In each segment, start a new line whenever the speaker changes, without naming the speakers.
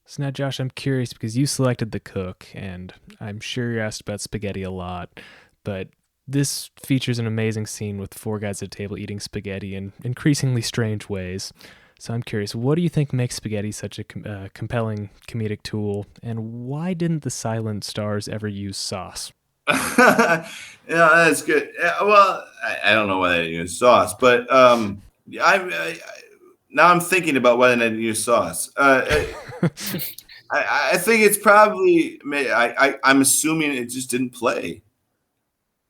So now, Josh, I'm curious because you selected the cook, and I'm sure you're asked about spaghetti a lot, but this features an amazing scene with four guys at a table eating spaghetti in increasingly strange ways. So I'm curious, what do you think makes spaghetti such a compelling comedic tool, and why didn't the silent stars ever use sauce?
Yeah, that's good. Yeah, well, I don't know why they didn't use sauce, but now I'm thinking about whether they didn't use sauce. I think it's probably. I'm assuming it just didn't play.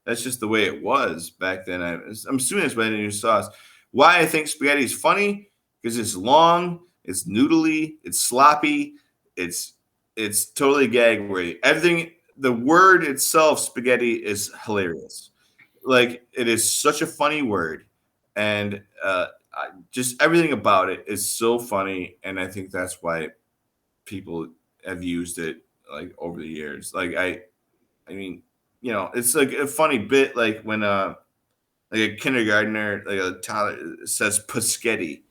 That's just the way it was back then. I'm assuming it's why they didn't use sauce. Why I think spaghetti is funny because it's long, it's noodly, it's sloppy, it's it's totally gag worthy. Everything, the word itself, spaghetti, is hilarious. Like it is such a funny word, and just everything about it is so funny, and I think that's why people have used it like over the years. I mean, it's like a funny bit, like when like a kindergartner, like a toddler says "Paschetti,"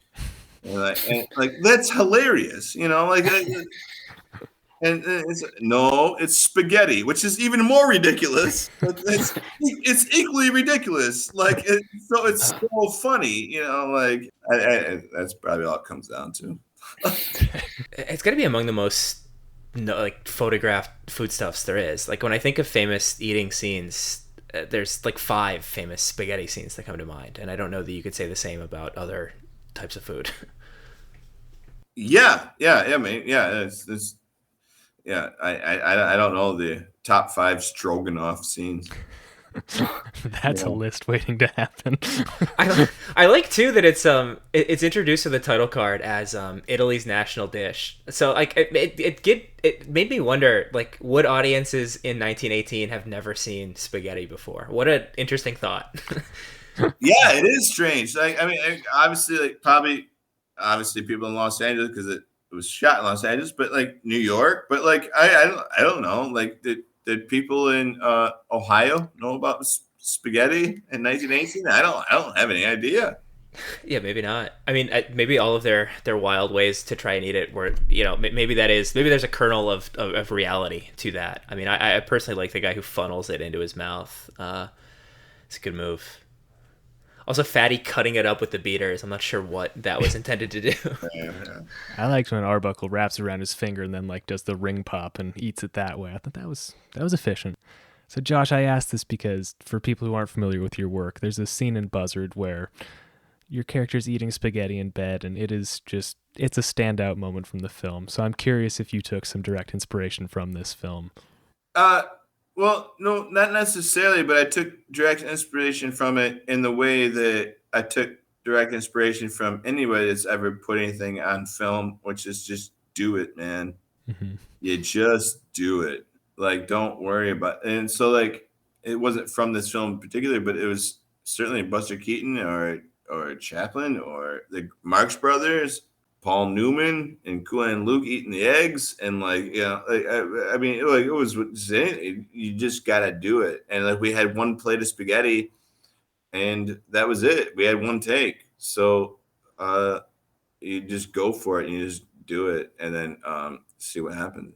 and that's hilarious, and it's no, it's spaghetti, which is even more ridiculous. But it's equally ridiculous. So it's so funny, that's probably all it comes down to.
It's got to be among the most no, like photographed foodstuffs there is. Like when I think of famous eating scenes, there's like five famous spaghetti scenes that come to mind, and I don't know that you could say the same about other types of food.
Yeah, man. Yeah, it's yeah. I don't know the top five stroganoff scenes.
That's a
Yeah.
list waiting to happen.
I like too that it's introduced to the title card as Italy's national dish. So like it made me wonder, like, would audiences in 1918 have never seen spaghetti before? What an interesting thought.
Yeah, it is strange. Obviously, obviously people in Los Angeles because it was shot in Los Angeles, but like New York. But like I don't know. Like did people in Ohio know about spaghetti in 1918? I don't have any idea.
Yeah, maybe not. I mean, maybe all of their wild ways to try and eat it were, maybe maybe there's a kernel of reality to that. I mean, I personally like the guy who funnels it into his mouth. It's a good move. Also, Fatty cutting it up with the beaters. I'm not sure what that was intended to do.
Yeah.
I liked when Arbuckle wraps it around his finger and then like does the ring pop and eats it that way. I thought that was efficient. So Josh, I asked this because for people who aren't familiar with your work, there's a scene in Buzzard where your character's eating spaghetti in bed and it's a standout moment from the film. So I'm curious if you took some direct inspiration from this film.
Uh, well, no, not necessarily, but I took direct inspiration from it in the way that I took direct inspiration from anybody that's ever put anything on film, which is just do it, man.
Mm-hmm.
You just do it. Like, don't worry about. And so, like, it wasn't from this film in particular, but it was certainly Buster Keaton or Chaplin or the Marx Brothers, Paul Newman and Cool and Luke eating the eggs, and I mean, like it was you just gotta do it. And like we had one plate of spaghetti, and that was it. We had one take, so uh, you just go for it and you just do it, and then see what happens.